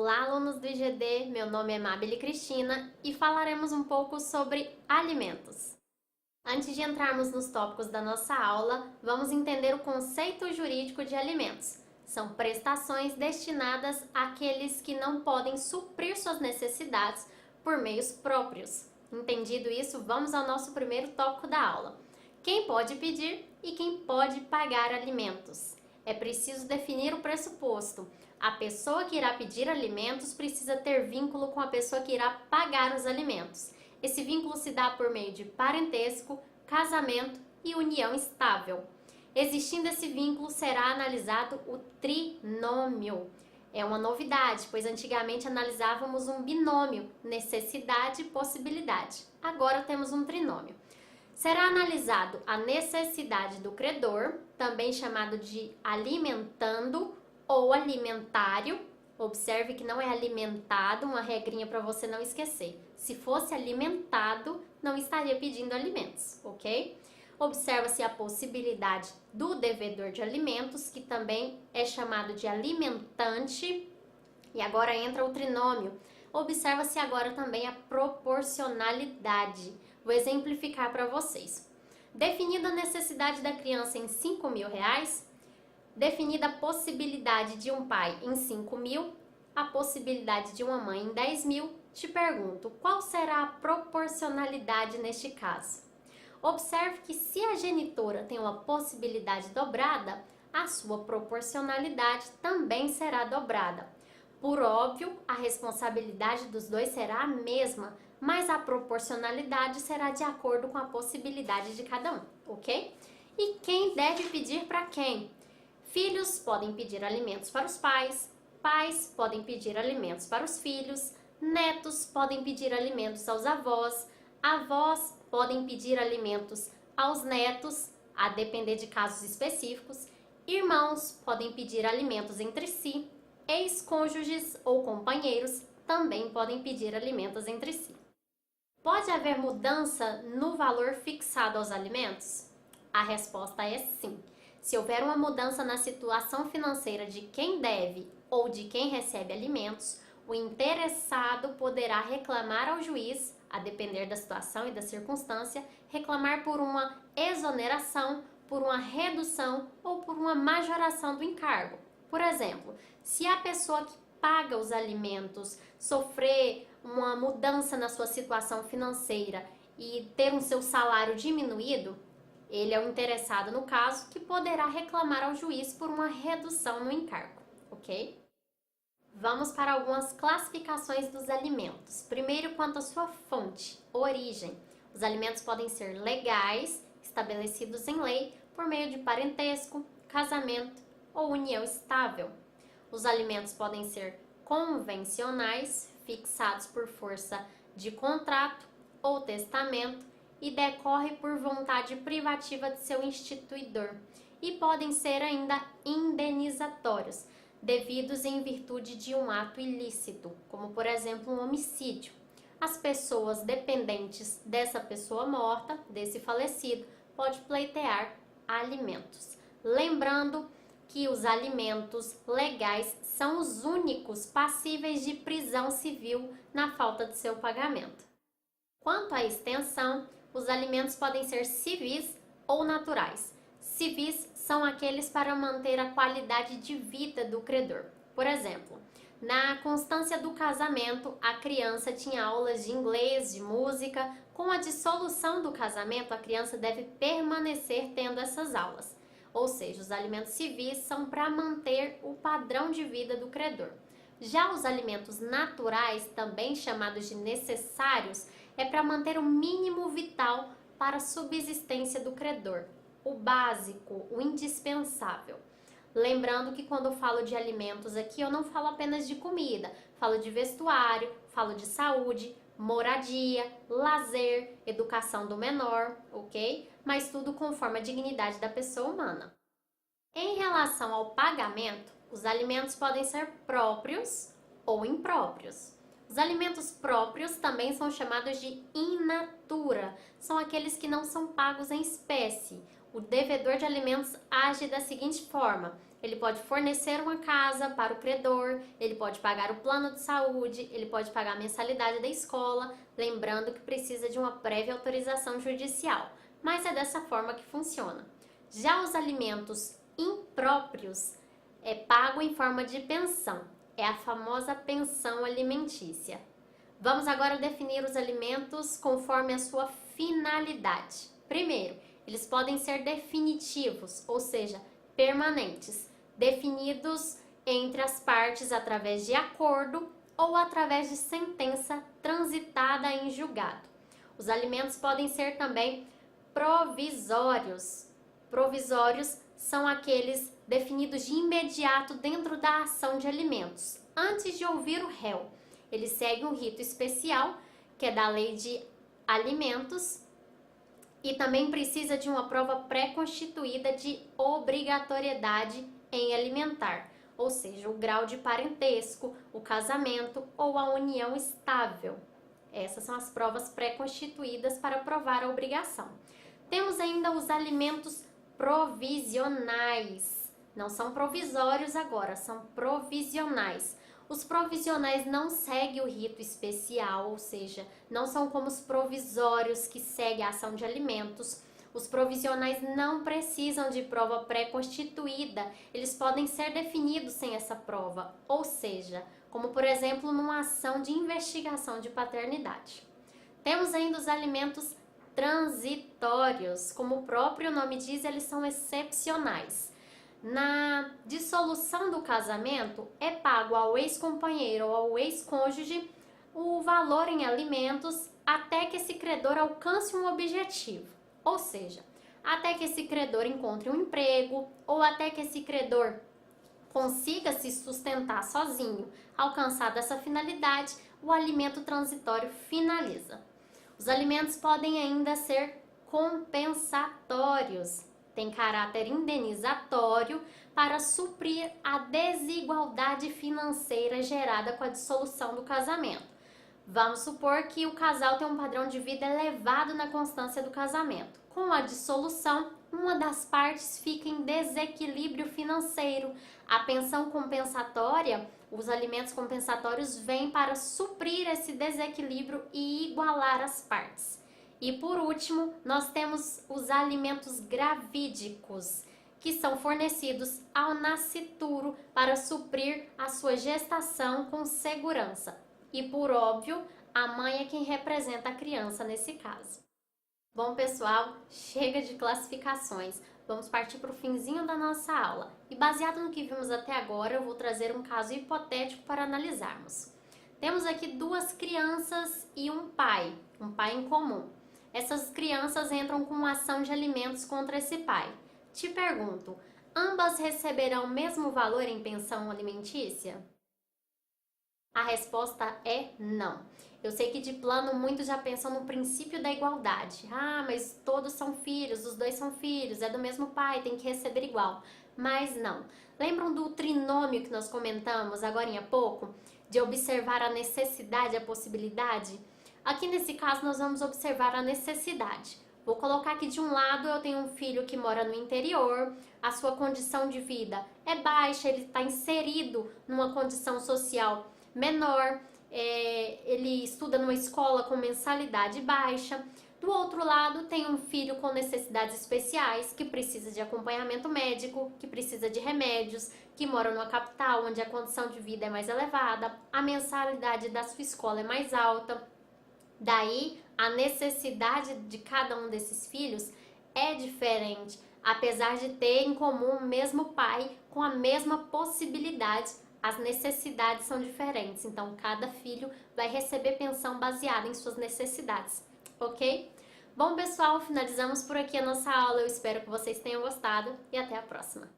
Olá, alunos do IGD, meu nome é Mabile Cristina e falaremos um pouco sobre alimentos. Antes de entrarmos nos tópicos da nossa aula, vamos entender o conceito jurídico de alimentos. São prestações destinadas àqueles que não podem suprir suas necessidades por meios próprios. Entendido isso, vamos ao nosso primeiro tópico da aula. Quem pode pedir e quem pode pagar alimentos? É preciso definir o pressuposto. A pessoa que irá pedir alimentos precisa ter vínculo com a pessoa que irá pagar os alimentos. Esse vínculo se dá por meio de parentesco, casamento e união estável. Existindo esse vínculo, será analisado o trinômio. É uma novidade, pois antigamente analisávamos um binômio, necessidade e possibilidade. Agora temos um trinômio. Será analisado a necessidade do credor, também chamado de alimentando ou alimentário. Observe que não é alimentado, uma regrinha para você não esquecer. Se fosse alimentado, não estaria pedindo alimentos, ok? Observa-se a possibilidade do devedor de alimentos, que também é chamado de alimentante. E agora entra o trinômio. Observa-se agora também a proporcionalidade. Vou exemplificar para vocês. Definida a necessidade da criança em R$5.000, definida a possibilidade de um pai em 5.000, a possibilidade de uma mãe em 10.000, te pergunto, qual será a proporcionalidade neste caso? Observe que se a genitora tem uma possibilidade dobrada, a sua proporcionalidade também será dobrada. Por óbvio, a responsabilidade dos dois será a mesma, mas a proporcionalidade será de acordo com a possibilidade de cada um, ok? E quem deve pedir para quem? Filhos podem pedir alimentos para os pais, pais podem pedir alimentos para os filhos, netos podem pedir alimentos aos avós, avós podem pedir alimentos aos netos, a depender de casos específicos, irmãos podem pedir alimentos entre si, ex-cônjuges ou companheiros também podem pedir alimentos entre si. Pode haver mudança no valor fixado aos alimentos? A resposta é sim. Se houver uma mudança na situação financeira de quem deve ou de quem recebe alimentos, o interessado poderá reclamar ao juiz, a depender da situação e da circunstância, reclamar por uma exoneração, por uma redução ou por uma majoração do encargo. Por exemplo, se a pessoa que paga os alimentos sofrer uma mudança na sua situação financeira e ter um seu salário diminuído, ele é o interessado no caso que poderá reclamar ao juiz por uma redução no encargo, ok? Vamos para algumas classificações dos alimentos. Primeiro, quanto à sua fonte, origem. Os alimentos podem ser legais, estabelecidos em lei, por meio de parentesco, casamento ou união estável. Os alimentos podem ser convencionais, fixados por força de contrato ou testamento e decorre por vontade privativa de seu instituidor, e podem ser ainda indenizatórios, devidos em virtude de um ato ilícito, como por exemplo um homicídio. As pessoas dependentes dessa pessoa morta, desse falecido, pode pleitear alimentos. Lembrando que os alimentos legais são os únicos passíveis de prisão civil na falta de seu pagamento. Quanto à extensão, os alimentos podem ser civis ou naturais. Civis são aqueles para manter a qualidade de vida do credor. Por exemplo, na constância do casamento, a criança tinha aulas de inglês, de música. Com a dissolução do casamento, a criança deve permanecer tendo essas aulas. Ou seja, os alimentos civis são para manter o padrão de vida do credor. Já os alimentos naturais, também chamados de necessários, é para manter o mínimo vital para a subsistência do credor, o básico, o indispensável. Lembrando que quando eu falo de alimentos aqui, eu não falo apenas de comida, falo de vestuário, falo de saúde, moradia, lazer, educação do menor, ok? Mas tudo conforme a dignidade da pessoa humana. Em relação ao pagamento, os alimentos podem ser próprios ou impróprios. Os alimentos próprios também são chamados de in natura, são aqueles que não são pagos em espécie. O devedor de alimentos age da seguinte forma: ele pode fornecer uma casa para o credor, ele pode pagar o plano de saúde, ele pode pagar a mensalidade da escola, lembrando que precisa de uma prévia autorização judicial. Mas é dessa forma que funciona. Já os alimentos impróprios é pago em forma de pensão, é a famosa pensão alimentícia. Vamos agora definir os alimentos conforme a sua finalidade. Primeiro, eles podem ser definitivos, ou seja, permanentes, definidos entre as partes através de acordo ou através de sentença transitada em julgado. Os alimentos podem ser também provisórios. Provisórios são aqueles definidos de imediato dentro da ação de alimentos, antes de ouvir o réu. Eles seguem um rito especial, que é da lei de alimentos, e também precisa de uma prova pré-constituída de obrigatoriedade em alimentar, ou seja, o grau de parentesco, o casamento ou a união estável. Essas são as provas pré-constituídas para provar a obrigação. Temos ainda os alimentos provisionais. Não são provisórios agora, são provisionais. Os provisionais não seguem o rito especial, ou seja, não são como os provisórios que seguem a ação de alimentos. Os provisionais não precisam de prova pré-constituída, eles podem ser definidos sem essa prova, ou seja, como por exemplo numa ação de investigação de paternidade. Temos ainda os alimentos transitórios, como o próprio nome diz, eles são excepcionais. Na dissolução do casamento, é pago ao ex-companheiro ou ao ex-cônjuge o valor em alimentos até que esse credor alcance um objetivo, ou seja, até que esse credor encontre um emprego ou até que esse credor consiga se sustentar sozinho. Alcançada essa finalidade, o alimento transitório finaliza. Os alimentos podem ainda ser compensatórios. Tem caráter indenizatório para suprir a desigualdade financeira gerada com a dissolução do casamento. Vamos supor que o casal tem um padrão de vida elevado na constância do casamento. Com a dissolução, uma das partes fica em desequilíbrio financeiro. A pensão compensatória, os alimentos compensatórios vêm para suprir esse desequilíbrio e igualar as partes. E por último, nós temos os alimentos gravídicos, que são fornecidos ao nascituro para suprir a sua gestação com segurança. E por óbvio, a mãe é quem representa a criança nesse caso. Bom pessoal, chega de classificações, vamos partir para o finzinho da nossa aula. E baseado no que vimos até agora, eu vou trazer um caso hipotético para analisarmos. Temos aqui duas crianças e um pai em comum. Essas crianças entram com uma ação de alimentos contra esse pai. Te pergunto, ambas receberão o mesmo valor em pensão alimentícia? A resposta é não. Eu sei que de plano muitos já pensam no princípio da igualdade. Ah, mas todos são filhos, os dois são filhos, é do mesmo pai, tem que receber igual. Mas não. Lembram do trinômio que nós comentamos agora há pouco? De observar a necessidade e a possibilidade? Aqui nesse caso nós vamos observar a necessidade. Vou colocar aqui de um lado eu tenho um filho que mora no interior, a sua condição de vida é baixa, ele está inserido numa condição social menor, ele estuda numa escola com mensalidade baixa. Do outro lado tem um filho com necessidades especiais, que precisa de acompanhamento médico, que precisa de remédios, que mora numa capital onde a condição de vida é mais elevada, a mensalidade da sua escola é mais alta. Daí, a necessidade de cada um desses filhos é diferente, apesar de ter em comum o mesmo pai com a mesma possibilidade, as necessidades são diferentes. Então, cada filho vai receber pensão baseada em suas necessidades, ok? Bom, pessoal, finalizamos por aqui a nossa aula. Eu espero que vocês tenham gostado e até a próxima.